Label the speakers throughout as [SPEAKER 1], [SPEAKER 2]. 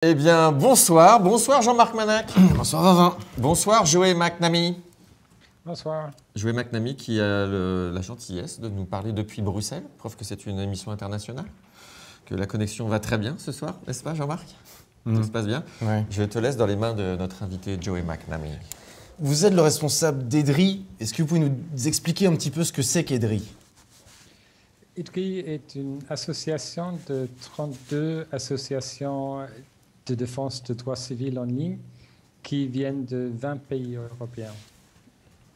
[SPEAKER 1] Eh bien, bonsoir. Bonsoir Jean-Marc Manac.
[SPEAKER 2] Bonsoir Vavin.
[SPEAKER 1] Bonsoir Joey McNamee.
[SPEAKER 3] Bonsoir.
[SPEAKER 1] Joey McNamee qui a la gentillesse de nous parler depuis Bruxelles, preuve que c'est une émission internationale, que la connexion va très bien ce soir, n'est-ce pas Jean-Marc? Ça se passe bien?
[SPEAKER 2] Ouais.
[SPEAKER 1] Je te laisse dans les mains de notre invité Joey McNamee.
[SPEAKER 2] Vous êtes le responsable d'EDRI. Est-ce que vous pouvez nous expliquer un petit peu ce que c'est qu'EDRI?
[SPEAKER 3] IDRI est une association de 32 associations de défense de droits civils en ligne qui viennent de 20 pays européens.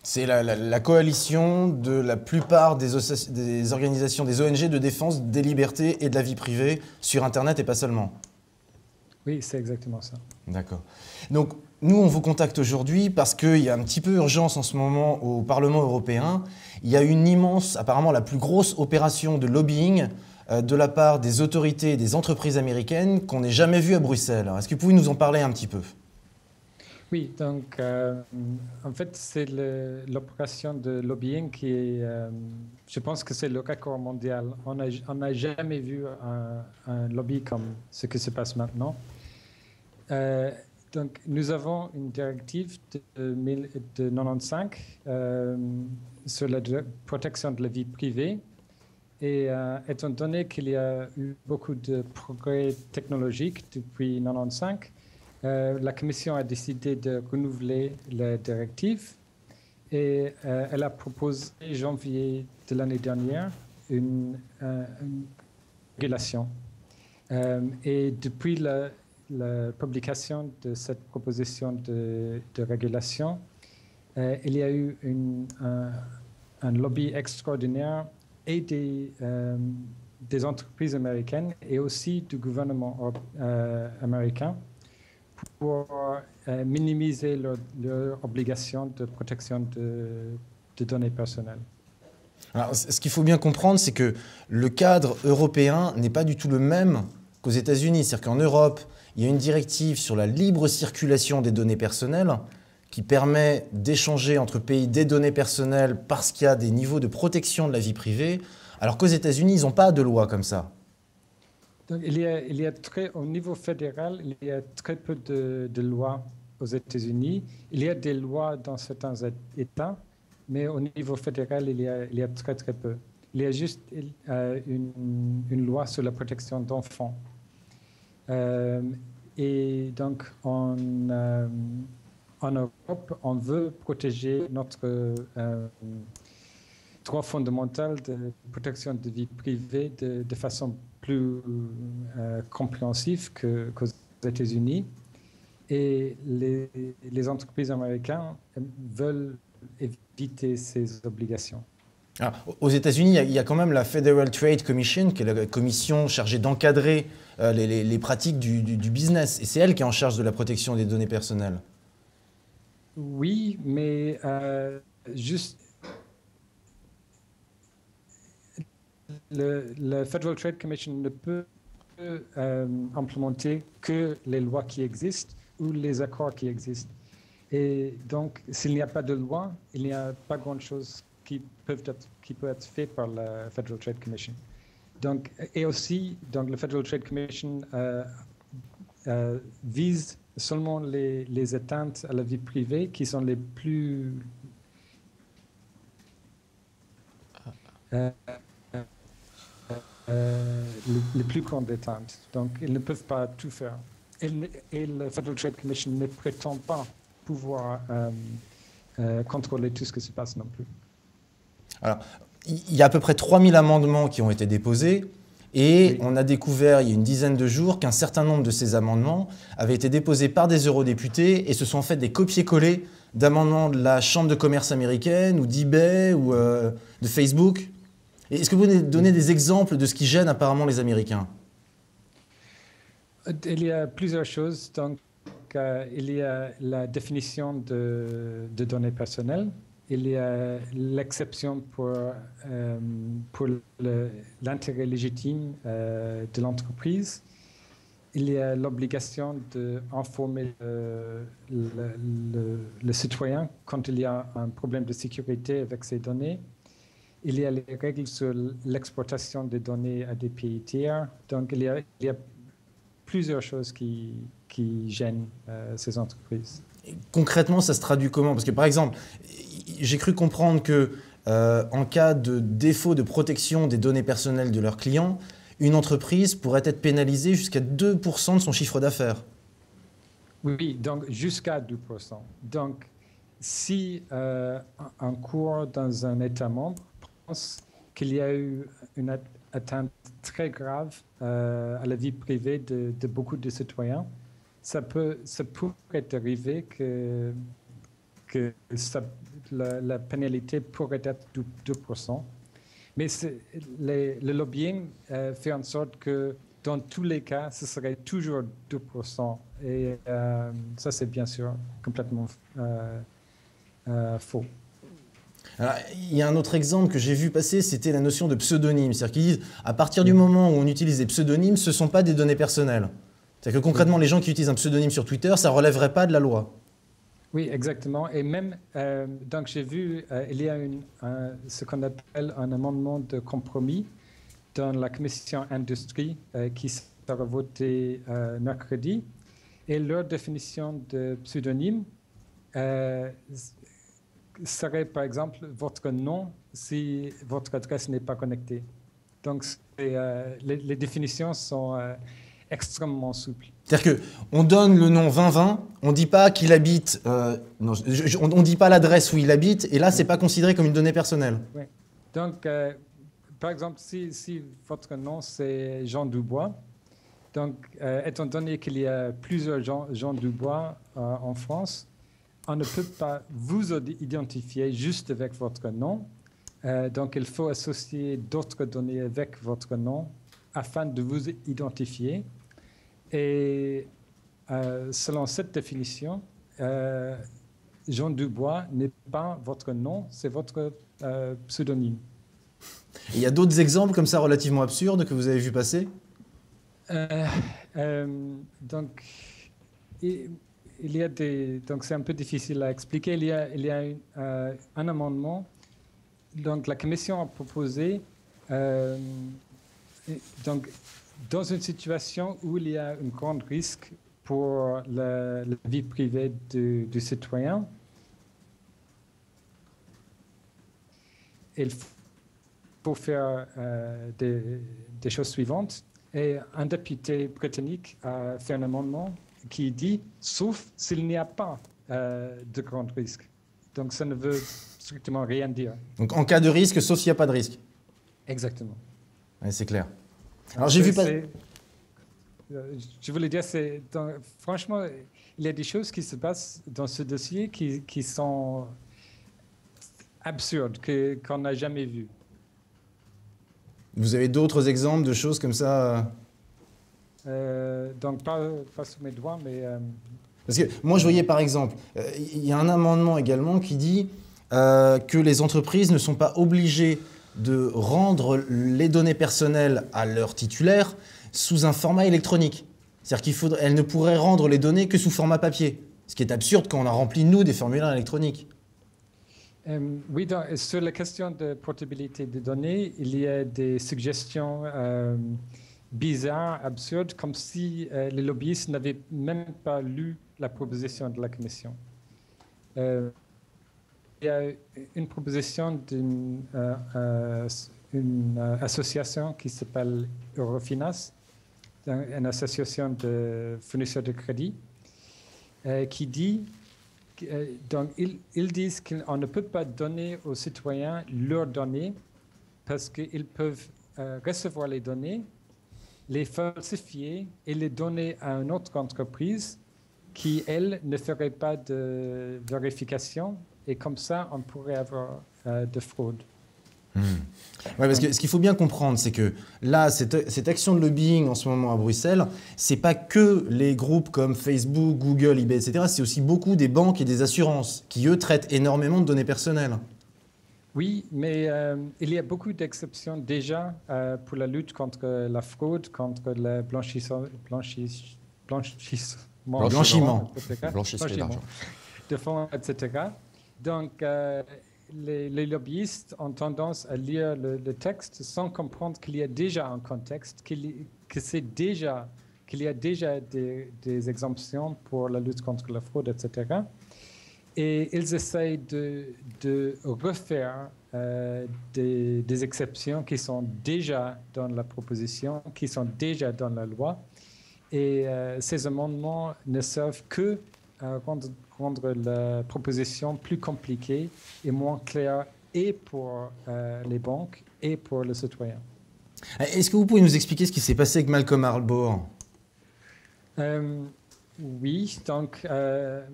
[SPEAKER 2] C'est la coalition de la plupart des organisations, des ONG de défense des libertés et de la vie privée sur Internet et pas seulement.
[SPEAKER 3] Oui, c'est exactement ça.
[SPEAKER 2] D'accord. Donc, nous, on vous contacte aujourd'hui parce qu'il y a un petit peu urgence en ce moment au Parlement européen. Il y a une immense, apparemment la plus grosse opération de lobbying de la part des autorités et des entreprises américaines qu'on n'ait jamais vue à Bruxelles. Est-ce que vous pouvez nous en parler un petit peu?
[SPEAKER 3] Oui, donc en fait, c'est l'opération de lobbying qui est, je pense que c'est le record mondial. On n'a jamais vu un lobby comme ce qui se passe maintenant. Donc, nous avons une directive de 1995 sur la protection de la vie privée. Et étant donné qu'il y a eu beaucoup de progrès technologiques depuis 1995, la Commission a décidé de renouveler la directive et elle a proposé en janvier de l'année dernière une régulation. Et depuis la publication de cette proposition de régulation, il y a eu un lobby extraordinaire et des entreprises américaines et aussi du gouvernement américain pour minimiser leur obligation de protection de données personnelles.
[SPEAKER 2] Alors, ce qu'il faut bien comprendre, c'est que le cadre européen n'est pas du tout le même qu'aux États-Unis. C'est-à-dire qu'en Europe, il y a une directive sur la libre circulation des données personnelles qui permet d'échanger entre pays des données personnelles parce qu'il y a des niveaux de protection de la vie privée, alors qu'aux États-Unis, ils n'ont pas de loi comme ça.
[SPEAKER 3] Donc, au niveau fédéral, il y a très peu de lois aux États-Unis. Il y a des lois dans certains États, mais au niveau fédéral, il y a très, très peu. Il y a juste une loi sur la protection d'enfants. Et donc, en Europe, on veut protéger notre droit fondamental de protection de vie privée de façon plus compréhensive qu'aux États-Unis. Et les entreprises américaines veulent éviter ces obligations.
[SPEAKER 2] Alors, aux États-Unis, il y a quand même la Federal Trade Commission, qui est la commission chargée d'encadrer les pratiques du business. Et c'est elle qui est en charge de la protection des données personnelles.
[SPEAKER 3] Oui, mais juste le Federal Trade Commission ne peut implémenter que les lois qui existent ou les accords qui existent. Et donc, s'il n'y a pas de loi, il n'y a pas grand-chose qui peut être fait par la Federal Trade Commission. Donc, et aussi, donc, la Federal Trade Commission vise seulement les atteintes à la vie privée qui sont les plus grandes atteintes. Donc, ils ne peuvent pas tout faire. Et la Federal Trade Commission ne prétend pas pouvoir contrôler tout ce qui se passe non plus.
[SPEAKER 2] Alors, il y a à peu près 3000 amendements qui ont été déposés et oui, on a découvert il y a une dizaine de jours qu'un certain nombre de ces amendements avaient été déposés par des eurodéputés et ce sont en fait des copier-coller d'amendements de la Chambre de commerce américaine ou d'eBay ou de Facebook. Est-ce que vous pouvez donner des exemples de ce qui gêne apparemment les Américains?
[SPEAKER 3] Il y a plusieurs choses. Donc, il y a la définition de données personnelles. Il y a l'exception pour l'intérêt légitime de l'entreprise. Il y a l'obligation d'informer le citoyen quand il y a un problème de sécurité avec ces données. Il y a les règles sur l'exportation des données à des pays tiers. Donc, il y a plusieurs choses qui gênent ces entreprises.
[SPEAKER 2] Concrètement, ça se traduit comment? Parce que par exemple, j'ai cru comprendre que en cas de défaut de protection des données personnelles de leurs clients, une entreprise pourrait être pénalisée jusqu'à 2% de son chiffre d'affaires.
[SPEAKER 3] Oui, donc jusqu'à 2%. Donc, si un cours dans un État membre pense qu'il y a eu une atteinte très grave à la vie privée de beaucoup de citoyens, ça pourrait arriver que la pénalité pourrait être 2%. Mais le lobbying fait en sorte que dans tous les cas, ce serait toujours 2%. Et ça, c'est bien sûr complètement faux.
[SPEAKER 2] Alors, il y a un autre exemple que j'ai vu passer, c'était la notion de pseudonyme. C'est-à-dire qu'ils disent, à partir du moment où on utilise des pseudonymes, ce ne sont pas des données personnelles. C'est-à-dire que concrètement, les gens qui utilisent un pseudonyme sur Twitter, ça ne relèverait pas de la loi.
[SPEAKER 3] Oui, exactement. Et même, donc j'ai vu, il y a ce qu'on appelle un amendement de compromis dans la commission industrie qui sera voté mercredi. Et leur définition de pseudonyme serait, par exemple, votre nom si votre adresse n'est pas connectée. Donc, les définitions sont extrêmement souples.
[SPEAKER 2] C'est-à-dire qu'on donne le nom 2020, on ne dit pas qu'il habite, on ne dit pas l'adresse où il habite, et là, ce n'est pas considéré comme une donnée personnelle.
[SPEAKER 3] Oui. Donc, par exemple, si votre nom, c'est Jean Dubois, donc, étant donné qu'il y a plusieurs Jean Dubois en France, on ne peut pas vous identifier juste avec votre nom. Donc, il faut associer d'autres données avec votre nom afin de vous identifier. Et selon cette définition, Jean Dubois n'est pas votre nom, c'est votre pseudonyme.
[SPEAKER 2] Il y a d'autres exemples comme ça relativement absurdes que vous avez vu passer?
[SPEAKER 3] Donc, il y a donc c'est un peu difficile à expliquer. Il y a un amendement. Donc, la Commission a proposé, donc, dans une situation où il y a un grand risque pour la vie privée du citoyen, il faut faire des choses suivantes. Et un député britannique a fait un amendement qui dit « sauf s'il n'y a pas de grand risque ». Donc, ça ne veut strictement rien dire.
[SPEAKER 2] Donc, en cas de risque, sauf s'il n'y a pas de risque.
[SPEAKER 3] Exactement.
[SPEAKER 2] Ouais, c'est clair. Alors, j'ai vu pas...
[SPEAKER 3] Je voulais dire, franchement, il y a des choses qui se passent dans ce dossier qui sont absurdes, qu'on n'a jamais vues.
[SPEAKER 2] Vous avez d'autres exemples de choses comme ça?
[SPEAKER 3] Donc, pas sous mes doigts, mais...
[SPEAKER 2] Parce que moi, je voyais par exemple, il y a un amendement également qui dit que les entreprises ne sont pas obligées de rendre les données personnelles à leur titulaire sous un format électronique. C'est-à-dire qu'elles ne pourraient rendre les données que sous format papier. Ce qui est absurde quand on a rempli, nous, des formulaires électroniques.
[SPEAKER 3] Oui, sur la question de portabilité des données, il y a des suggestions bizarres, absurdes, comme si les lobbyistes n'avaient même pas lu la proposition de la Commission. Il y a une proposition d'une association qui s'appelle Eurofinas, une association de fournisseurs de crédit, qui dit... Donc, ils disent qu'on ne peut pas donner aux citoyens leurs données parce qu'ils peuvent recevoir les données, les falsifier et les donner à une autre entreprise qui, elle, ne ferait pas de vérification. Et comme ça, on pourrait avoir de fraude.
[SPEAKER 2] Ouais, parce que ce qu'il faut bien comprendre, c'est que là, cette action de lobbying en ce moment à Bruxelles, c'est pas que les groupes comme Facebook, Google, eBay, etc. C'est aussi beaucoup des banques et des assurances qui, eux, traitent énormément de données personnelles.
[SPEAKER 3] Oui, mais il y a beaucoup d'exceptions déjà pour la lutte contre la fraude, contre le blanchiment de fonds, etc. Donc, les lobbyistes ont tendance à lire le texte sans comprendre qu'il y a déjà un contexte, que c'est déjà qu'il y a déjà des exemptions pour la lutte contre la fraude, etc. Et ils essayent de refaire des exceptions qui sont déjà dans la proposition, qui sont déjà dans la loi. Et ces amendements ne servent que à rendre la proposition plus compliquée et moins claire et pour les banques et pour les citoyens.
[SPEAKER 2] Est-ce que vous pouvez nous expliquer ce qui s'est passé avec Malcolm Harbour?
[SPEAKER 3] Oui, donc M.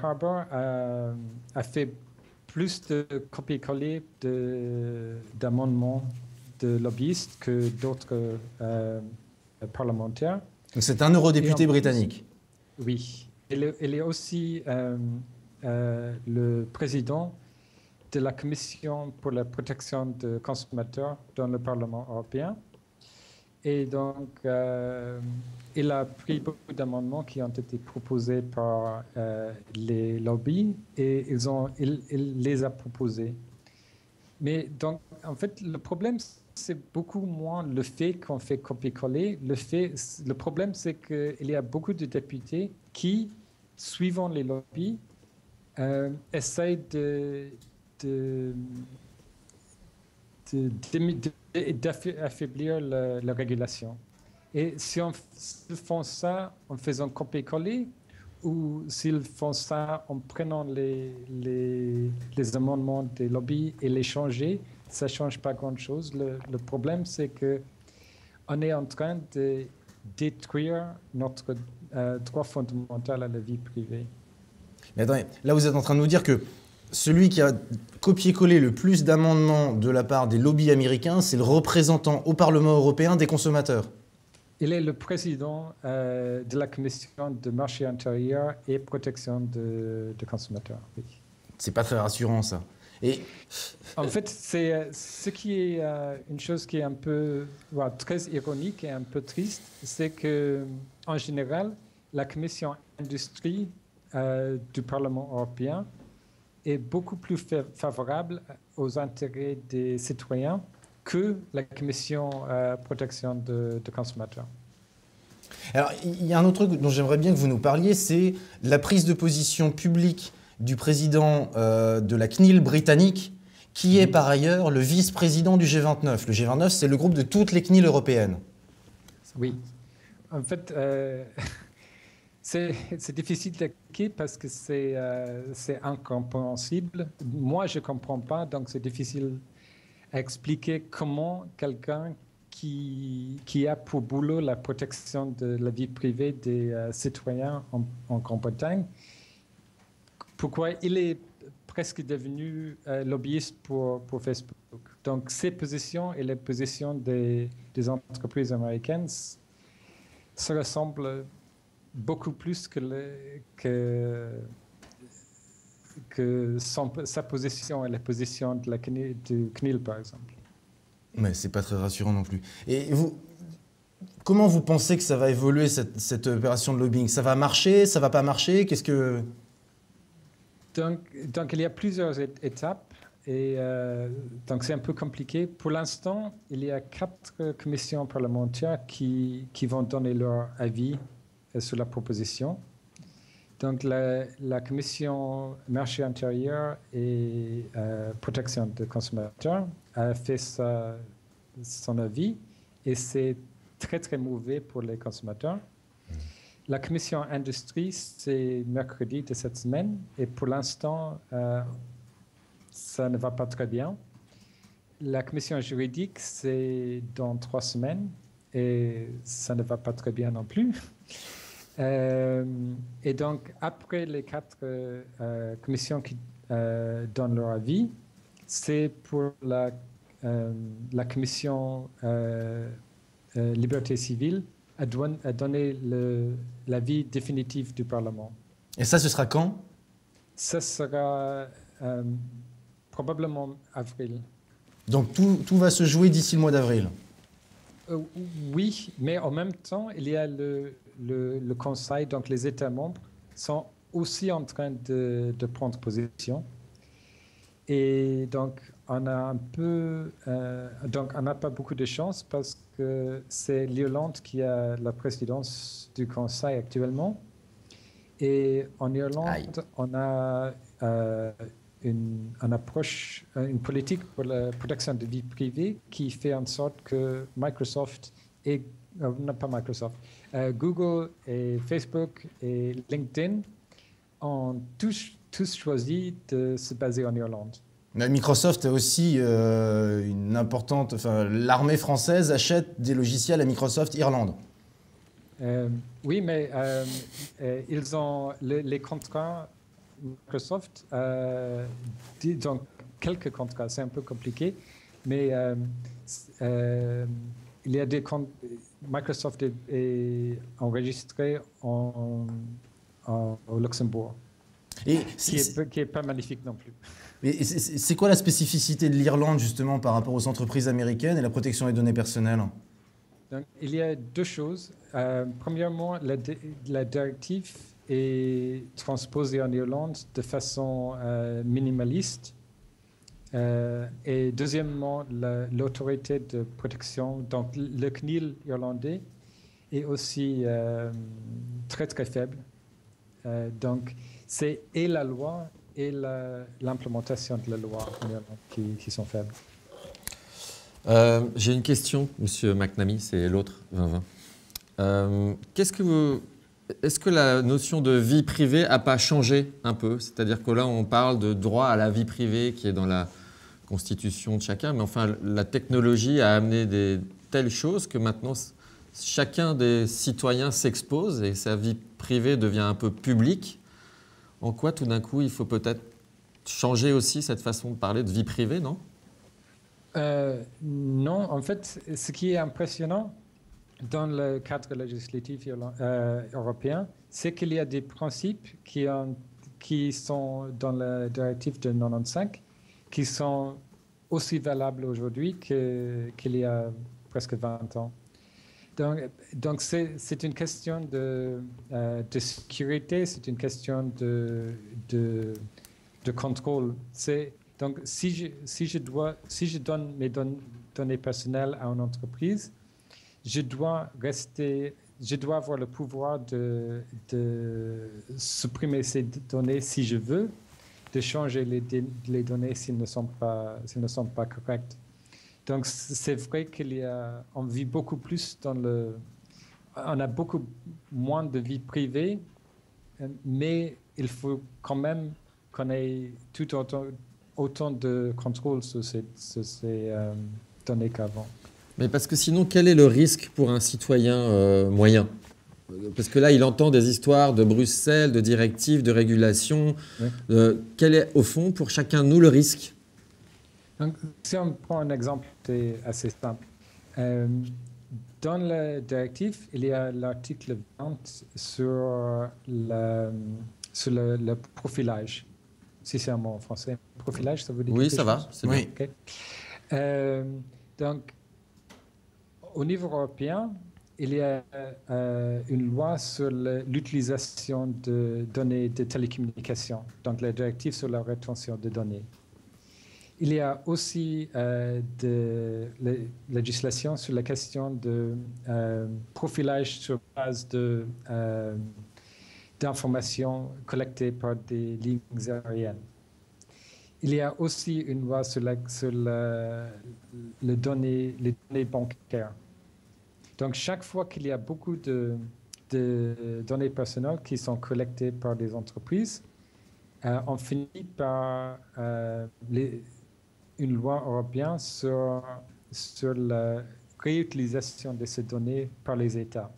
[SPEAKER 3] Harbour a fait plus de copier-coller d'amendements de lobbyistes que d'autres parlementaires.
[SPEAKER 2] Donc c'est un eurodéputé britannique.
[SPEAKER 3] Oui. Il est aussi le président de la Commission pour la protection des consommateurs dans le Parlement européen. Et donc, il a pris beaucoup d'amendements qui ont été proposés par les lobbies et il les a proposés. Mais donc, en fait, le problème, c'est beaucoup moins le fait qu'on fait copier-coller. Le problème, c'est qu'il y a beaucoup de députés qui, suivant les lobbies, essayent d'affaiblir la régulation. Et si ils font ça en faisant copier-coller ou s'ils font ça en prenant les amendements des lobbies et les changer, ça ne change pas grand-chose. Le problème, c'est qu'on est en train de détruire notre droit fondamental à la vie privée.
[SPEAKER 2] Mais attendez, là vous êtes en train de nous dire que celui qui a copié-collé le plus d'amendements de la part des lobbies américains, c'est le représentant au Parlement européen des consommateurs.
[SPEAKER 3] Il est le président de la Commission de marché intérieur et protection des consommateurs. Oui.
[SPEAKER 2] C'est pas très rassurant ça. Et
[SPEAKER 3] en fait, c'est ce qui est une chose qui est un peu très ironique et un peu triste, c'est que en général, la Commission industrie du Parlement européen est beaucoup plus favorable aux intérêts des citoyens que la Commission protection des consommateurs.
[SPEAKER 2] Alors, il y a un autre truc dont j'aimerais bien que vous nous parliez, c'est la prise de position publique du président de la CNIL britannique, qui est par ailleurs le vice-président du G29. Le G29, c'est le groupe de toutes les CNIL européennes.
[SPEAKER 3] Oui. En fait, c'est difficile d'expliquer parce que c'est incompréhensible. Moi, je ne comprends pas, donc c'est difficile à expliquer comment quelqu'un qui a pour boulot la protection de la vie privée des citoyens en Grande-Bretagne, pourquoi il est presque devenu lobbyiste pour Facebook. Donc, ses positions et les positions des entreprises américaines se ressemblent beaucoup plus que sa position et la position de du CNIL, par exemple.
[SPEAKER 2] Mais c'est pas très rassurant non plus. Et vous, comment vous pensez que ça va évoluer cette opération de lobbying? Ça va marcher? Ça va pas marcher? Qu'est-ce que...
[SPEAKER 3] Donc, il y a plusieurs étapes et donc c'est un peu compliqué. Pour l'instant, il y a 4 commissions parlementaires qui vont donner leur avis sur la proposition. Donc, la commission marché intérieur et protection des consommateurs a fait son avis et c'est très, très mauvais pour les consommateurs. La commission industrie, c'est mercredi de cette semaine et pour l'instant, ça ne va pas très bien. La commission juridique, c'est dans 3 semaines et ça ne va pas très bien non plus. Et donc, après les 4 commissions qui donnent leur avis, c'est pour la commission liberté civile à donner l'avis définitif du Parlement.
[SPEAKER 2] Et ça, ce sera quand?
[SPEAKER 3] Ça sera probablement avril.
[SPEAKER 2] Donc tout va se jouer d'ici le mois d'avril?
[SPEAKER 3] Oui, mais en même temps, il y a le Conseil, donc les États membres sont aussi en train de prendre position. Et donc, on n'a pas beaucoup de chance parce que c'est l'Irlande qui a la présidence du Conseil actuellement. Et en Irlande, on a une approche, une politique pour la protection de vie privée qui fait en sorte que Microsoft et non pas Microsoft, Google et Facebook et LinkedIn ont tous choisi de se baser en Irlande.
[SPEAKER 2] Mais Microsoft a aussi une importante... Enfin, l'armée française achète des logiciels à Microsoft Irlande.
[SPEAKER 3] Oui, mais ils ont les contrats Microsoft, donc quelques contrats, c'est un peu compliqué, mais il y a des comptes, Microsoft est enregistré au Luxembourg,
[SPEAKER 2] Et
[SPEAKER 3] qui est pas magnifique non plus.
[SPEAKER 2] Mais c'est quoi la spécificité de l'Irlande justement par rapport aux entreprises américaines et la protection des données personnelles?
[SPEAKER 3] Donc, il y a deux choses. Premièrement, la directive est transposée en Irlande de façon minimaliste. Et deuxièmement, l'autorité de protection, donc le CNIL irlandais, est aussi très très faible. Donc, c'est et la loi et l'implémentation de la loi en Irlande qui sont faibles.
[SPEAKER 1] J'ai une question, Monsieur McNamee, c'est l'autre 2020. Est-ce que la notion de vie privée n'a pas changé un peu? C'est-à-dire que là, on parle de droit à la vie privée qui est dans la constitution de chacun, mais enfin, la technologie a amené des telles choses que maintenant, chacun des citoyens s'expose et sa vie privée devient un peu publique. En quoi, tout d'un coup, il faut peut-être changer aussi cette façon de parler de vie privée, non?
[SPEAKER 3] Non, en fait, ce qui est impressionnant dans le cadre législatif européen, c'est qu'il y a des principes qui sont dans la directive de 95, qui sont aussi valables aujourd'hui qu'il y a presque 20 ans. Donc c'est une question de sécurité, c'est une question de contrôle. Donc, si je donne mes données personnelles à une entreprise, je dois avoir le pouvoir de supprimer ces données si je veux, de changer les données s'ils ne sont pas correctes. Donc, c'est vrai on vit beaucoup plus on a beaucoup moins de vie privée, mais il faut quand même qu'on ait tout autant de contrôle sur ces données qu'avant.
[SPEAKER 1] Mais parce que sinon, quel est le risque pour un citoyen moyen? Parce que là, il entend des histoires de Bruxelles, de directives, de régulations. Oui. Quel est, au fond, pour chacun de nous, le risque?
[SPEAKER 3] Donc, si on prend un exemple assez simple. Dans la directive, il y a l'article 20 sur le profilage. Si c'est un mot en français. Profilage, ça veut dire
[SPEAKER 1] oui, ça va, c'est
[SPEAKER 2] oui.
[SPEAKER 1] Bien.
[SPEAKER 3] Okay. Donc, au niveau européen, il y a une loi sur l'utilisation de données de télécommunications, donc la directive sur la rétention de données. Il y a aussi de la législation sur la question de profilage sur base d'informations collectées par des lignes aériennes. Il y a aussi une loi sur les données bancaires. Donc, chaque fois qu'il y a beaucoup de données personnelles qui sont collectées par des entreprises, on finit par une loi européenne sur la réutilisation de ces données par les États.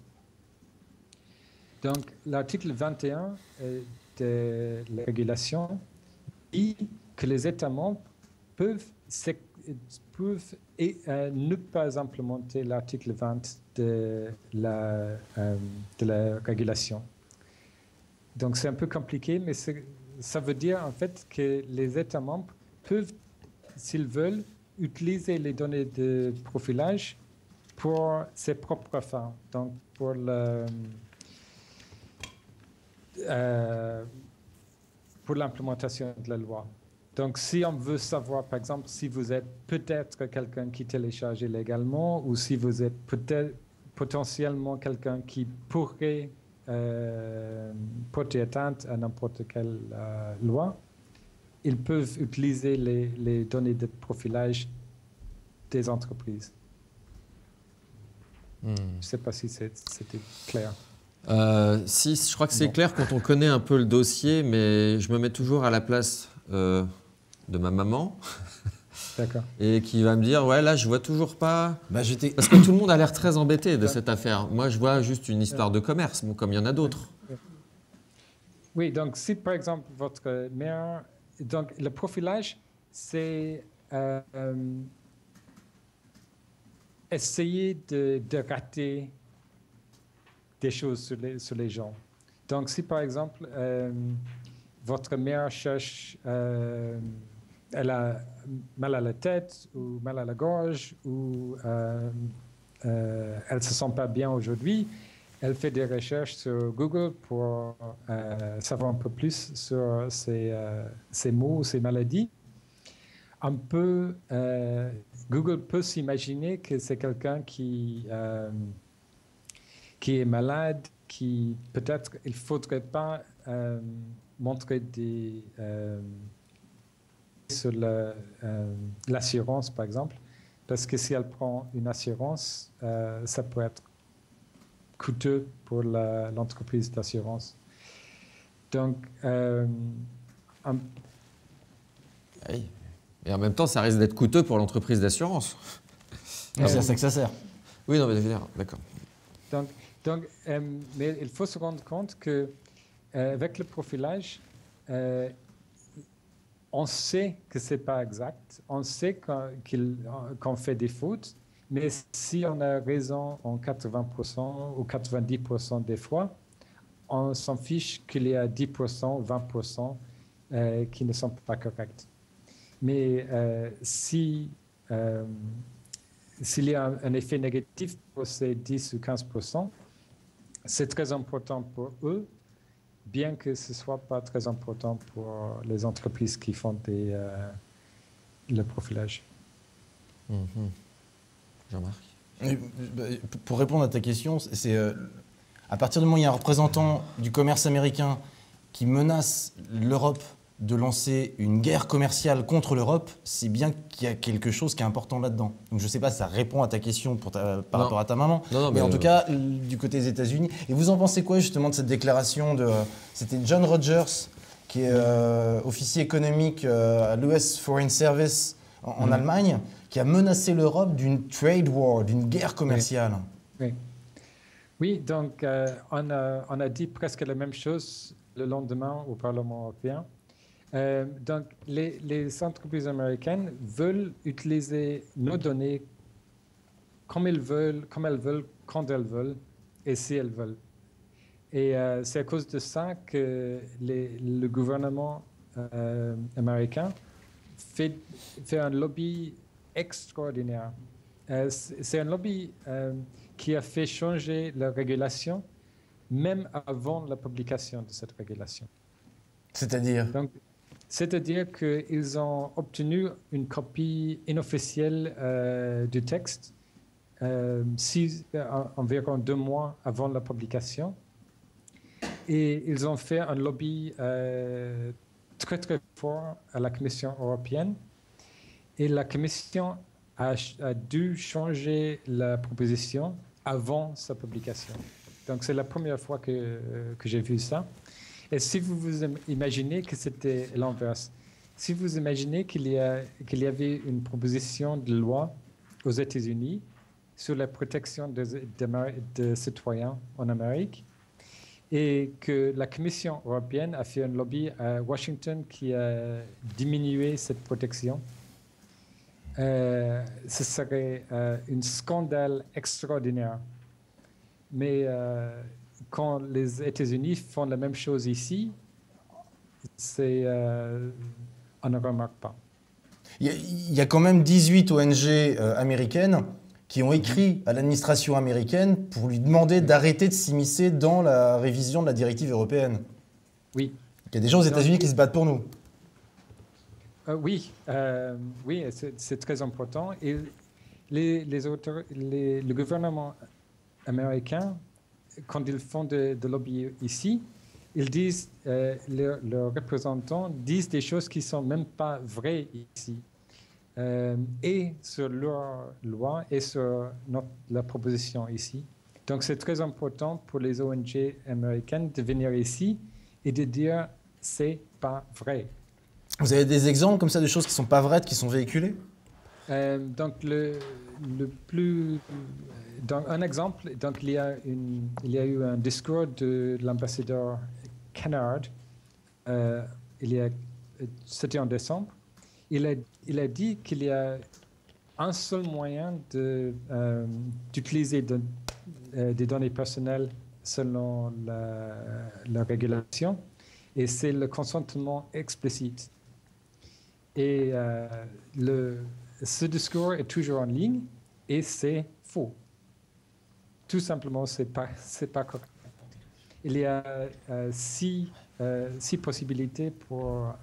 [SPEAKER 3] Donc, l'article 21 de la régulation dit que les États membres peuvent ne pas implémenter l'article 20 de la régulation. Donc, c'est un peu compliqué, mais ça veut dire en fait que les États membres peuvent, s'ils veulent, utiliser les données de profilage pour ses propres fins, donc pour l'implémentation de la loi. Donc, si on veut savoir, par exemple, si vous êtes peut-être quelqu'un qui télécharge illégalement ou si vous êtes peut-être potentiellement quelqu'un qui pourrait porter atteinte à n'importe quelle loi, ils peuvent utiliser les données de profilage des entreprises. Je ne sais pas si c'était clair.
[SPEAKER 1] Si, je crois que c'est clair quand on connaît un peu le dossier, mais je me mets toujours à la place de ma maman.
[SPEAKER 3] D'accord.
[SPEAKER 1] Et qui va me dire, ouais, là, je vois toujours pas...
[SPEAKER 2] Bah,
[SPEAKER 1] Parce que tout le monde a l'air très embêté de cette affaire. Moi, je vois juste une histoire de commerce, bon, comme il y en a d'autres.
[SPEAKER 3] Oui, donc si par exemple votre mère... Donc le profilage, c'est essayer de rater des choses sur les gens. Donc si par exemple votre mère cherche... elle a mal à la tête ou mal à la gorge ou elle ne se sent pas bien aujourd'hui. Elle fait des recherches sur Google pour savoir un peu plus sur ces maux, ces maladies. Google peut s'imaginer que c'est quelqu'un qui est malade, qui peut-être il ne faudrait pas montrer des... sur l'assurance, par exemple, parce que si elle prend une assurance, ça peut être coûteux pour l'entreprise d'assurance. Donc,
[SPEAKER 1] oui. Et en même temps, ça risque d'être coûteux pour l'entreprise d'assurance.
[SPEAKER 2] C'est à ça que ça sert.
[SPEAKER 1] Oui, non, mais je veux dire, d'accord.
[SPEAKER 3] Mais il faut se rendre compte qu'avec le profilage, on sait que ce n'est pas exact, on sait qu'on fait des fautes, mais si on a raison en 80% ou 90% des fois, on s'en fiche qu'il y a 10% ou 20% qui ne sont pas corrects. Mais s'il y a un effet négatif pour ces 10 ou 15%, c'est très important pour eux, bien que ce ne soit pas très important pour les entreprises qui font le profilage.
[SPEAKER 1] Jean-Marc ?
[SPEAKER 2] Pour répondre à ta question, c'est à partir du moment où il y a un représentant du commerce américain qui menace l'Europe de lancer une guerre commerciale contre l'Europe, c'est bien qu'il y a quelque chose qui est important là-dedans. Donc je ne sais pas si ça répond à ta question par rapport à ta maman, mais en tout cas, du côté des États-Unis. Et vous en pensez quoi justement de cette déclaration c'était John Rogers, qui est officier économique à l'US Foreign Service en Allemagne, qui a menacé l'Europe d'une trade war, d'une guerre commerciale.
[SPEAKER 3] Oui, donc on a dit presque la même chose le lendemain au Parlement européen. Donc, les entreprises américaines veulent utiliser nos données comme elles veulent, quand elles veulent et si elles veulent. Et c'est à cause de ça que le gouvernement américain fait un lobby extraordinaire. C'est un lobby qui a fait changer la régulation même avant la publication de cette régulation. C'est-à-dire qu'ils ont obtenu une copie inofficielle du texte environ 2 mois avant la publication. Et ils ont fait un lobby très, très fort à la Commission européenne. Et la Commission a dû changer la proposition avant sa publication. Donc, c'est la première fois que j'ai vu ça. Et si vous vous imaginez que c'était l'inverse, si vous imaginez qu'il y avait une proposition de loi aux États-Unis sur la protection des citoyens en Amérique et que la Commission européenne a fait un lobby à Washington qui a diminué cette protection, ce serait un scandale extraordinaire. Mais quand les États-Unis font la même chose ici, on ne remarque pas.
[SPEAKER 2] Il y a quand même 18 ONG américaines qui ont écrit à l'administration américaine pour lui demander d'arrêter de s'immiscer dans la révision de la directive européenne.
[SPEAKER 3] Oui.
[SPEAKER 2] Il y a des gens aux États-Unis qui se battent pour nous.
[SPEAKER 3] Oui, oui, c'est très important. Et le gouvernement américain, quand ils font de lobby ici, ils disent, leurs représentants disent des choses qui ne sont même pas vraies ici. Et sur leur loi et sur la proposition ici. Donc c'est très important pour les ONG américaines de venir ici et de dire c'est pas vrai.
[SPEAKER 2] Vous avez des exemples comme ça de choses qui ne sont pas vraies, qui sont véhiculées?
[SPEAKER 3] Donc donc un exemple, donc il y a eu un discours de l'ambassadeur Kennard, c'était en décembre. Il a dit qu'il y a un seul moyen d'utiliser des données personnelles selon la régulation, et c'est le consentement explicite. Et ce discours est toujours en ligne et c'est faux. Tout simplement, c'est pas correct. Il y a six possibilités pour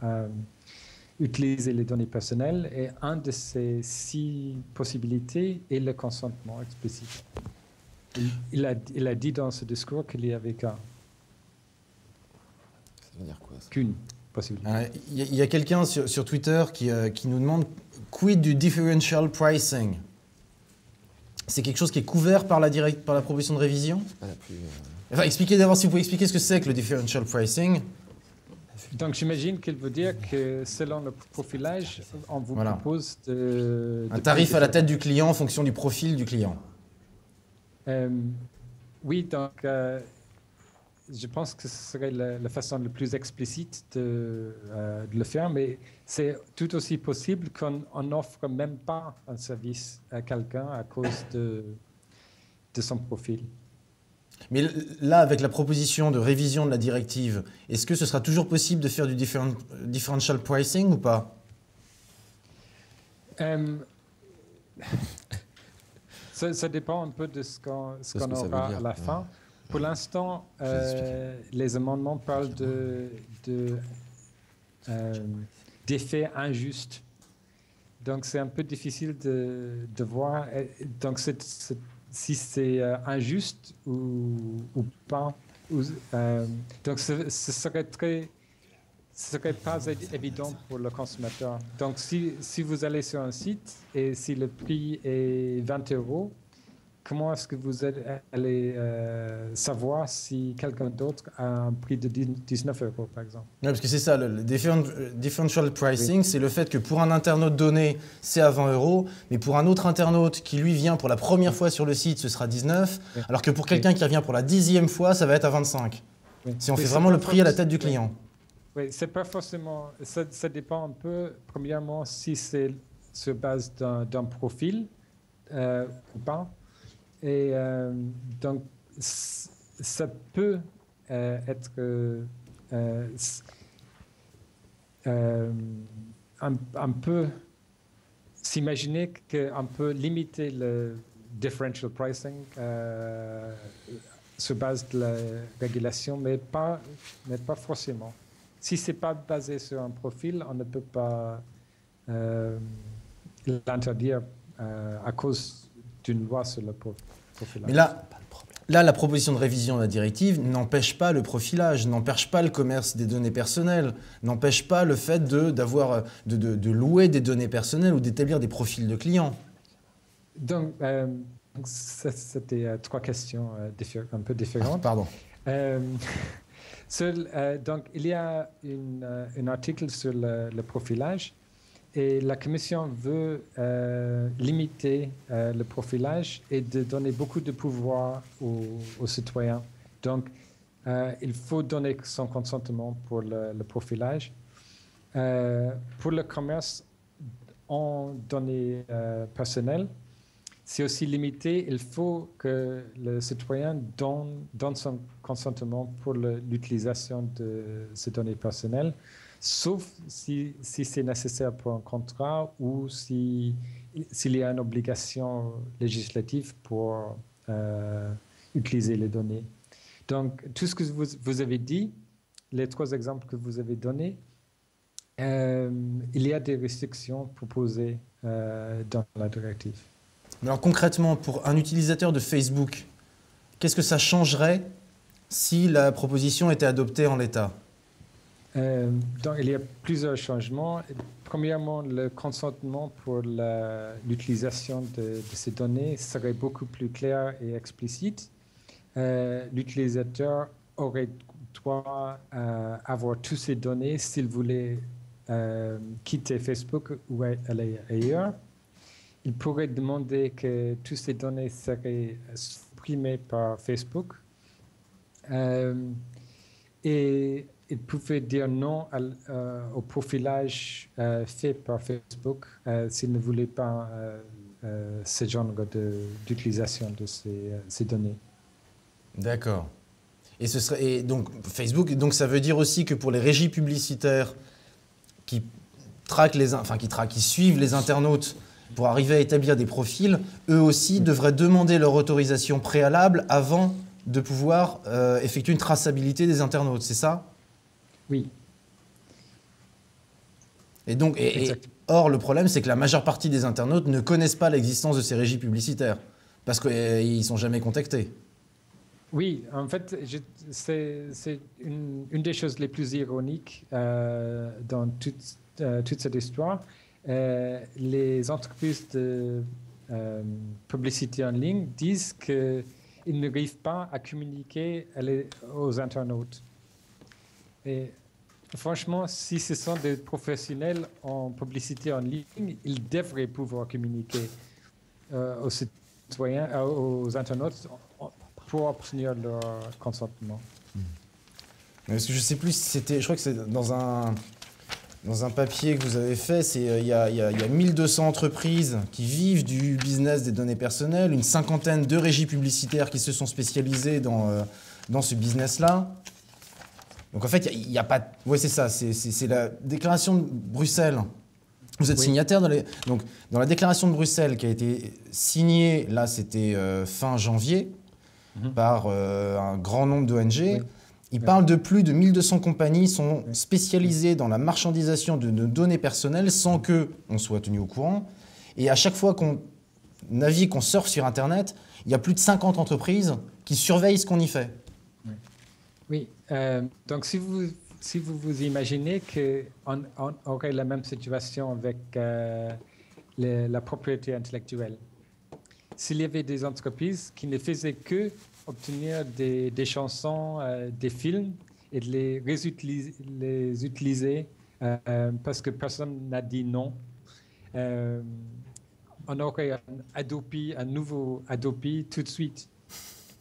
[SPEAKER 3] utiliser les données personnelles, et une de ces 6 possibilités est le consentement explicite. Il a dit dans ce discours qu'il y avait
[SPEAKER 1] Ça veut dire quoi, ça?
[SPEAKER 3] qu'une possibilité.
[SPEAKER 2] Il y a quelqu'un sur Twitter qui nous demande quid du differential pricing? C'est quelque chose qui est couvert par la proposition de révision?
[SPEAKER 1] C'est pas la plus,
[SPEAKER 2] Enfin, expliquez d'abord, si vous pouvez expliquer ce que c'est que le differential pricing.
[SPEAKER 3] Donc j'imagine qu'il veut dire que selon le profilage, on vous
[SPEAKER 2] Voilà.
[SPEAKER 3] propose
[SPEAKER 2] Un tarif à la tête du client en fonction du profil du client.
[SPEAKER 3] Oui, donc je pense que ce serait la façon la plus explicite de le faire, mais c'est tout aussi possible qu'on n'offre même pas un service à quelqu'un à cause de son profil.
[SPEAKER 2] Mais là, avec la proposition de révision de la directive, est-ce que ce sera toujours possible de faire du differential pricing ou pas?
[SPEAKER 3] Ça dépend un peu de ce qu'on
[SPEAKER 1] que ça veut
[SPEAKER 3] aura
[SPEAKER 1] dire,
[SPEAKER 3] à la
[SPEAKER 1] ouais.
[SPEAKER 3] fin. Pour l'instant, les amendements parlent d'effets injustes. Donc c'est un peu difficile de voir. Donc si c'est injuste ou pas. Donc ce serait pas évident pour le consommateur. Donc si vous allez sur un site et si le prix est 20 €, comment est-ce que vous allez savoir si quelqu'un d'autre a un prix de 19 € par exemple?
[SPEAKER 2] Oui, parce que c'est ça, le differential pricing, c'est le fait que pour un internaute donné, c'est à 20 €, mais pour un autre internaute qui lui vient pour la première fois sur le site, ce sera 19,
[SPEAKER 3] Oui.
[SPEAKER 2] alors que pour quelqu'un qui revient pour la 10e fois, ça va être à 25.
[SPEAKER 3] Oui.
[SPEAKER 2] Si on
[SPEAKER 3] Oui,
[SPEAKER 2] fait
[SPEAKER 3] c'est
[SPEAKER 2] vraiment
[SPEAKER 3] pas
[SPEAKER 2] le prix à la tête du
[SPEAKER 3] oui.
[SPEAKER 2] client.
[SPEAKER 3] Oui, c'est pas forcément. Ça dépend un peu, premièrement, si c'est sur base d'un profil ou pas. Et donc, ça peut être un peu s'imaginer qu'on peut limiter le differential pricing sur base de la régulation, mais pas forcément. Si ce n'est pas basé sur un profil, on ne peut pas l'interdire à cause d'une loi sur le profilage.
[SPEAKER 2] Mais là, la proposition de révision de la directive n'empêche pas le profilage, n'empêche pas le commerce des données personnelles, n'empêche pas le fait de louer des données personnelles ou d'établir des profils de clients. Donc,
[SPEAKER 3] c'était 3 questions un peu différentes.
[SPEAKER 2] Pardon.
[SPEAKER 3] Donc, il y a un article sur le profilage et la Commission veut limiter le profilage et de donner beaucoup de pouvoir aux citoyens. Donc, il faut donner son consentement pour le profilage. Pour le commerce en données personnelles, c'est aussi limité. Il faut que le citoyen donne son consentement pour l'utilisation de ces données personnelles, sauf si c'est nécessaire pour un contrat ou s'il y a une obligation législative pour utiliser les données. Donc, tout ce que vous avez dit, les 3 exemples que vous avez donnés, Il y a des restrictions proposées dans la directive.
[SPEAKER 2] Alors concrètement, pour un utilisateur de Facebook, qu'est-ce que ça changerait si la proposition était adoptée en l'état?
[SPEAKER 3] Donc, il y a plusieurs changements. Premièrement, le consentement pour l'utilisation de ces données serait beaucoup plus clair et explicite. L'utilisateur aurait droit à avoir toutes ces données s'il voulait quitter Facebook ou aller ailleurs. Il pourrait demander que toutes ces données seraient supprimées par Facebook. Et il pouvait dire non au profilage fait par Facebook s'il ne voulait pas ce genre d'utilisation de ces données.
[SPEAKER 2] D'accord. Et donc Facebook, donc ça veut dire aussi que pour les régies publicitaires qui qui suivent les internautes pour arriver à établir des profils, eux aussi devraient demander leur autorisation préalable avant de pouvoir effectuer une traçabilité des internautes, c'est ça?
[SPEAKER 3] Oui.
[SPEAKER 2] Et donc, or, le problème, c'est que la majeure partie des internautes ne connaissent pas l'existence de ces régies publicitaires parce qu'ils ne sont jamais contactés.
[SPEAKER 3] Oui, en fait, c'est une des choses les plus ironiques dans toute cette histoire. Les entreprises de publicité en ligne disent qu'ils n'arrivent pas à communiquer aux internautes. Et franchement, si ce sont des professionnels en publicité en ligne, ils devraient pouvoir communiquer aux citoyens, aux internautes pour obtenir leur consentement.
[SPEAKER 2] Parce que je ne sais plus si c'était, je crois que c'est dans un papier que vous avez fait, il y a 1200 entreprises qui vivent du business des données personnelles, une cinquantaine de régies publicitaires qui se sont spécialisées dans ce business-là. Donc en fait, il n'y a pas... Oui, c'est ça, c'est la déclaration de Bruxelles. Vous êtes signataire donc, dans la déclaration de Bruxelles qui a été signée, là c'était fin janvier, par un grand nombre d'ONG. Oui. Il parle de plus de 1200 compagnies sont spécialisées dans la marchandisation de nos données personnelles sans qu'on soit tenu au courant. Et à chaque fois qu'on navigue, qu'on surfe sur Internet, il y a plus de 50 entreprises qui surveillent ce qu'on y fait.
[SPEAKER 3] Oui, donc si vous vous imaginez qu'on aurait la même situation avec la propriété intellectuelle, s'il y avait des entreprises qui ne faisaient que obtenir des chansons, des films et de les utiliser parce que personne n'a dit non, on aurait un nouveau Adobe tout de suite.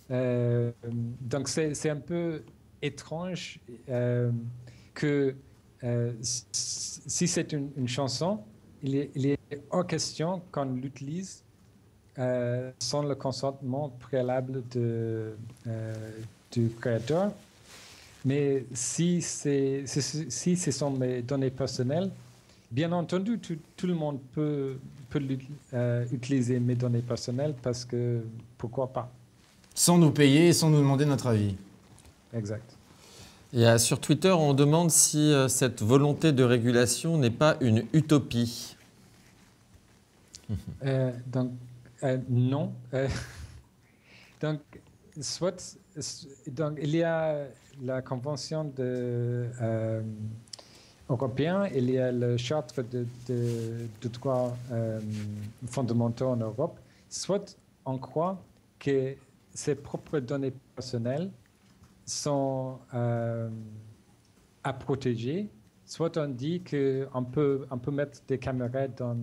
[SPEAKER 3] Donc c'est un peu étrange que si c'est une chanson, il est hors question qu'on l'utilise sans le consentement préalable du créateur. Mais si ce sont mes données personnelles, bien entendu, tout le monde peut utiliser mes données personnelles parce que pourquoi pas?
[SPEAKER 2] Sans nous payer et sans nous demander notre avis.
[SPEAKER 3] Exact.
[SPEAKER 1] Et sur Twitter, on demande si cette volonté de régulation n'est pas une utopie.
[SPEAKER 3] Donc, non. Donc, il y a la Convention européenne, il y a le Charte de droits fondamentaux en Europe. Soit on croit que ses propres données personnelles sont à protéger, soit on dit qu'on peut mettre des caméras dans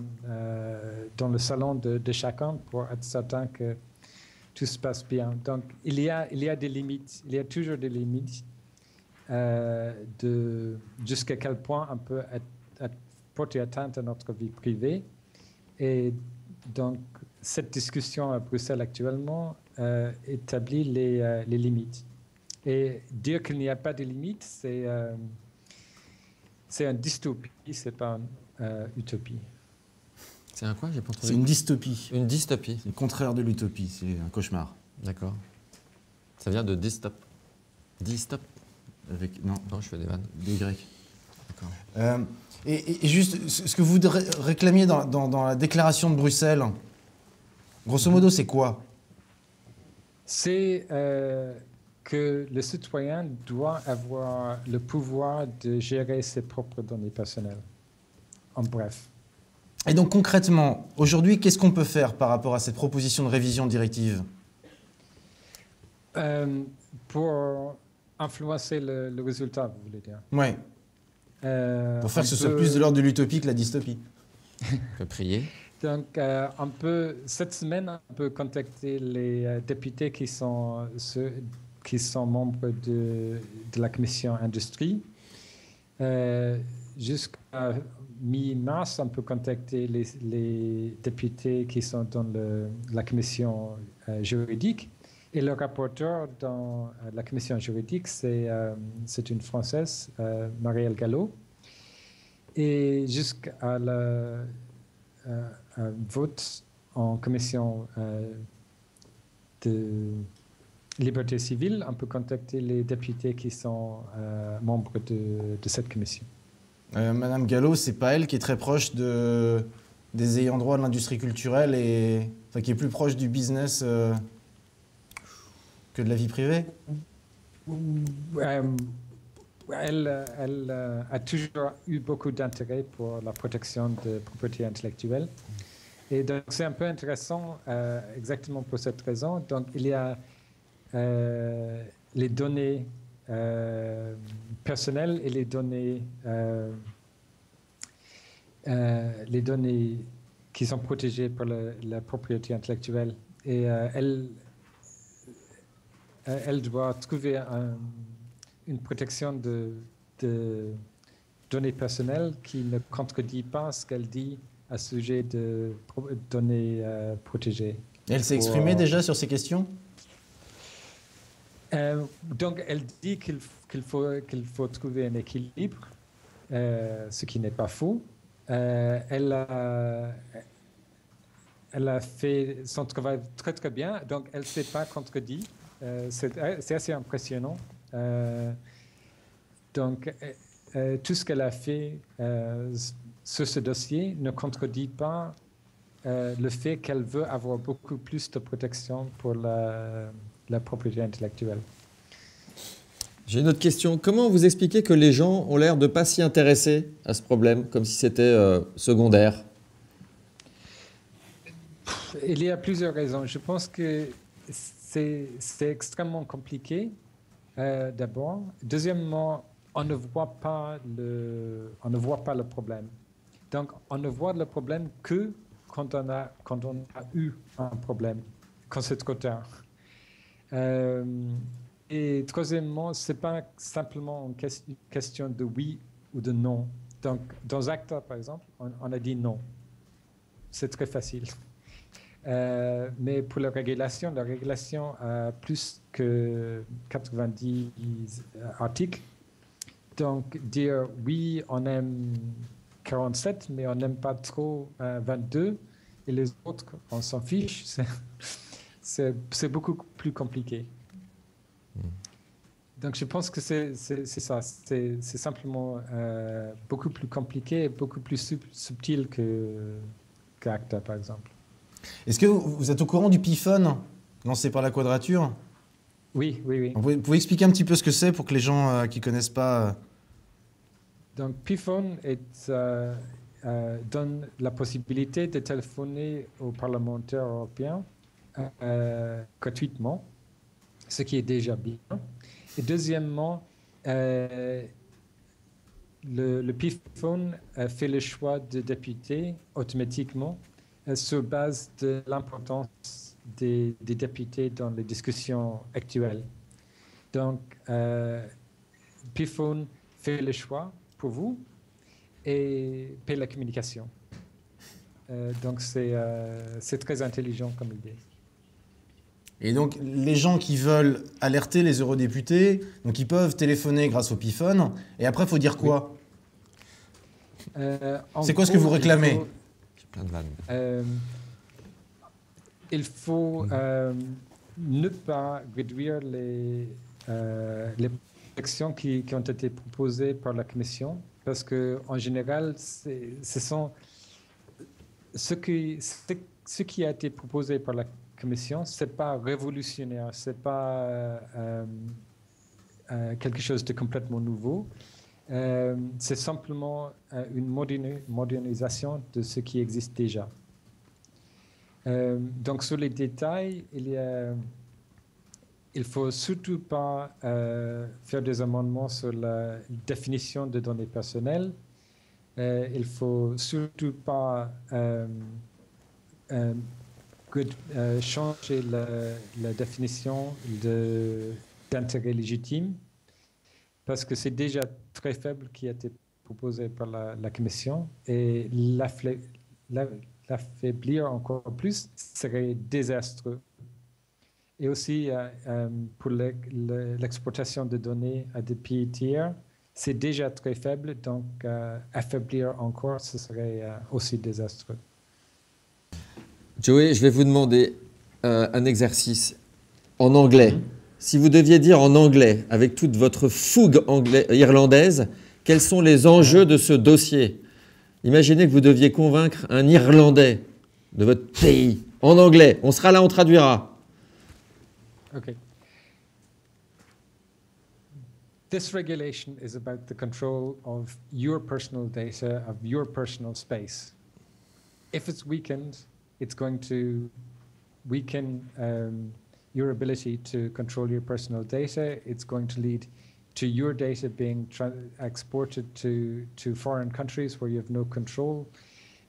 [SPEAKER 3] le salon de chacun pour être certain que tout se passe bien. Donc, il y a des limites, il y a toujours des limites jusqu'à quel point on peut porter atteinte à notre vie privée. Et donc, cette discussion à Bruxelles actuellement établit les limites. Et dire qu'il n'y a pas de limites, c'est une dystopie, c'est pas une utopie.
[SPEAKER 1] C'est un quoi? J'ai pas entendu.
[SPEAKER 2] C'est une dystopie.
[SPEAKER 1] Une dystopie.
[SPEAKER 2] C'est le contraire de l'utopie, c'est un cauchemar.
[SPEAKER 1] D'accord. Ça vient de dystop. Dystop.
[SPEAKER 2] Avec, non,
[SPEAKER 1] je fais des vannes.
[SPEAKER 2] Des Y. Et juste, ce que vous réclamiez dans la déclaration de Bruxelles, grosso modo, c'est quoi?
[SPEAKER 3] C'est que le citoyen doit avoir le pouvoir de gérer ses propres données personnelles. En bref.
[SPEAKER 2] Et donc concrètement, aujourd'hui, qu'est-ce qu'on peut faire par rapport à cette proposition de révision de directive?
[SPEAKER 3] Pour influencer le résultat, vous voulez dire?
[SPEAKER 2] Oui. Pour faire que ce soit plus de l'ordre de l'utopie que la dystopie.
[SPEAKER 1] On peut prier.
[SPEAKER 3] Donc, cette semaine, on peut contacter les députés qui sont membres de la commission industrie. Jusqu'à mi-mars, on peut contacter les députés qui sont dans la commission juridique. Et le rapporteur dans la commission juridique, c'est une Française, Marielle Gallo. Et jusqu'à un vote en commission de liberté civile, on peut contacter les députés qui sont membres de cette commission.
[SPEAKER 2] Madame Gallo, c'est pas elle qui est très proche des ayants droit de l'industrie culturelle et enfin, qui est plus proche du business que de la vie privée?
[SPEAKER 3] Elle a toujours eu beaucoup d'intérêt pour la protection de propriété intellectuelle. Et donc, c'est un peu intéressant exactement pour cette raison. Donc, il y a les données personnelles et les données qui sont protégées par la propriété intellectuelle. Et elle doit trouver une protection de données personnelles qui ne contredit pas ce qu'elle dit à sujet de données protégées.
[SPEAKER 2] Elle s'est exprimée déjà sur ces questions?
[SPEAKER 3] Donc, elle dit qu'il faut trouver un équilibre, ce qui n'est pas faux. Elle a fait son travail très, très bien, donc elle ne s'est pas contredit. C'est assez impressionnant. Donc, tout ce qu'elle a fait sur ce dossier ne contredit pas le fait qu'elle veut avoir beaucoup plus de protection pour la propriété intellectuelle.
[SPEAKER 1] J'ai une autre question. Comment vous expliquez que les gens ont l'air de ne pas s'y intéresser à ce problème, comme si c'était secondaire?
[SPEAKER 3] Il y a plusieurs raisons. Je pense que c'est extrêmement compliqué, d'abord. Deuxièmement, on ne voit pas le problème. Donc, on ne voit le problème que quand on a eu un problème, quand c'est trop tard. Et troisièmement, ce n'est pas simplement une question de oui ou de non. Donc, dans ACTA, par exemple, on a dit non. C'est très facile. Mais pour la régulation a plus que 90 articles. Donc, dire oui, on aime 47, mais on n'aime pas trop 22, et les autres, on s'en fiche, c'est beaucoup plus compliqué. Donc, je pense que c'est ça. C'est simplement beaucoup plus compliqué et beaucoup plus subtil qu'ACTA, par exemple.
[SPEAKER 2] Est-ce que vous êtes au courant du PIFON lancé par la Quadrature?
[SPEAKER 3] Oui.
[SPEAKER 2] Vous pouvez expliquer un petit peu ce que c'est pour que les gens qui ne connaissent pas...
[SPEAKER 3] Donc, PIFON donne la possibilité de téléphoner aux parlementaires européens gratuitement, ce qui est déjà bien. Et deuxièmement, le PIFON fait le choix de députés automatiquement sur base de l'importance des députés dans les discussions actuelles. Donc, PIFON fait le choix pour vous et paie la communication. Donc, c'est très intelligent comme idée.
[SPEAKER 2] Et donc, les gens qui veulent alerter les eurodéputés, donc ils peuvent téléphoner grâce au PIFON. Et après, il faut dire quoi? C'est quoi ce que vous réclamez?
[SPEAKER 1] J'ai plein de vannes.
[SPEAKER 3] Il faut ne pas réduire les protections qui ont été proposées par la Commission parce que en général, ce sont ce qui a été proposé par la Commission, c'est pas révolutionnaire, c'est pas quelque chose de complètement nouveau. C'est simplement une modernisation de ce qui existe déjà. Donc sur les détails, il faut surtout pas faire des amendements sur la définition de données personnelles. Il faut surtout pas changer la définition d'intérêt légitime, parce que c'est déjà très faible qui a été proposé par la Commission, et l'affaiblir encore plus serait désastreux. Et aussi, pour l'exportation de données à des pays tiers, c'est déjà très faible, donc affaiblir encore, ce serait aussi désastreux.
[SPEAKER 1] Joey, je vais vous demander un exercice en anglais. Si vous deviez dire en anglais, avec toute votre fougue irlandaise, quels sont les enjeux de ce dossier? Imaginez que vous deviez convaincre un Irlandais de votre pays en anglais. On sera là, on traduira.
[SPEAKER 3] Okay. This regulation is about the control of your personal data, of your personal space. If it's weakened, it's going to weaken your ability to control your personal data. It's going to lead to your data being exported to foreign countries where you have no control.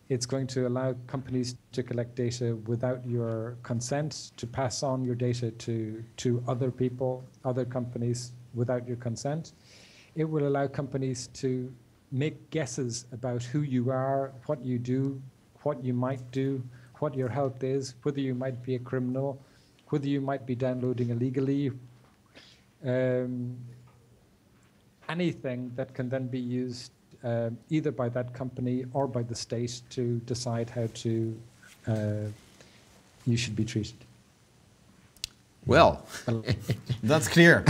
[SPEAKER 3] It's going to allow companies to collect data without your consent, to pass on your data to other people, other companies without your consent. It will allow companies to make guesses about who you are, what you do, what you might do, what your health is, whether you might be a criminal, whether you might be downloading illegally, anything that can then be used either by that company or by the state to decide how you should be treated.
[SPEAKER 1] Well,
[SPEAKER 2] that's clear.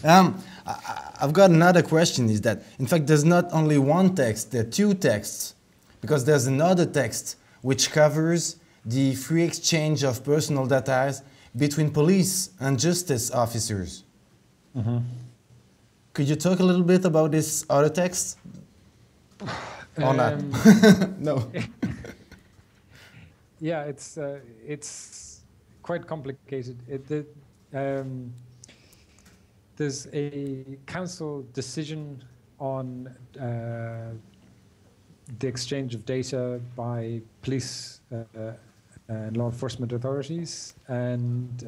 [SPEAKER 2] I've got another question, is that, in fact, there's not only one text, there are two texts, because there's another text which covers the free exchange of personal data between police and justice officers.
[SPEAKER 3] Mm-hmm.
[SPEAKER 2] Could you talk a little bit about this other text? Or not? No.
[SPEAKER 3] Yeah, it's quite complicated. There's a council decision on the exchange of data by police and law enforcement authorities, and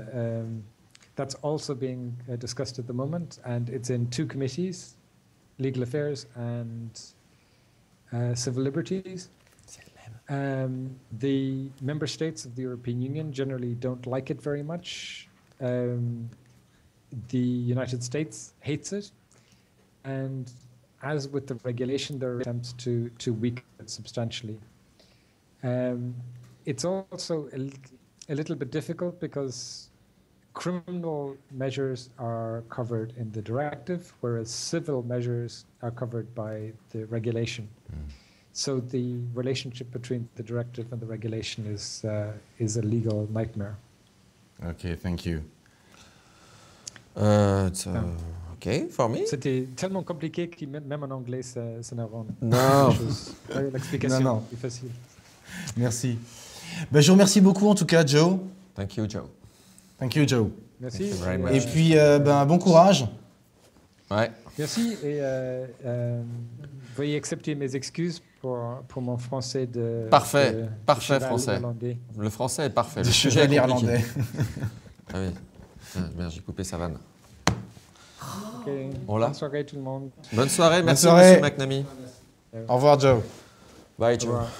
[SPEAKER 3] that's also being discussed at the moment, and it's in two committees, Legal Affairs and Civil Liberties. The member states of the European Union generally don't like it very much. The United States hates it, and as with the regulation, there are attempts to weaken it substantially. It's also a little bit difficult because criminal measures are covered in the directive, whereas civil measures are covered by the regulation. So the relationship between the directive and the regulation is a legal nightmare.
[SPEAKER 2] Okay, thank you.
[SPEAKER 1] OK, for me.
[SPEAKER 3] C'était tellement compliqué que même en anglais, ça n'a rend
[SPEAKER 1] Non.
[SPEAKER 3] l'explication plus facile.
[SPEAKER 2] Merci. Ben, je vous remercie beaucoup en tout cas, Joe.
[SPEAKER 1] Thank you, Joe.
[SPEAKER 2] Thank you, Joe.
[SPEAKER 3] Merci.
[SPEAKER 2] Et puis, bon courage.
[SPEAKER 1] Ouais.
[SPEAKER 3] Merci, et veuillez accepter mes excuses pour mon français de...
[SPEAKER 1] Parfait, parfait
[SPEAKER 3] cheval
[SPEAKER 1] français.
[SPEAKER 3] irlandais.
[SPEAKER 1] Le français est parfait.
[SPEAKER 2] De
[SPEAKER 1] Le sujet est
[SPEAKER 2] cheval
[SPEAKER 1] compliqué.
[SPEAKER 2] irlandais.
[SPEAKER 1] Ah oui. Ah, merde, j'ai coupé sa vanne.
[SPEAKER 3] Ok.
[SPEAKER 1] On l'a.
[SPEAKER 3] Bonne soirée tout le monde.
[SPEAKER 1] Bonne soirée, merci
[SPEAKER 2] soirée.
[SPEAKER 1] Monsieur McNamee.
[SPEAKER 2] Au revoir, Joe.
[SPEAKER 1] Bye,
[SPEAKER 3] Au
[SPEAKER 1] Joe.
[SPEAKER 3] revoir.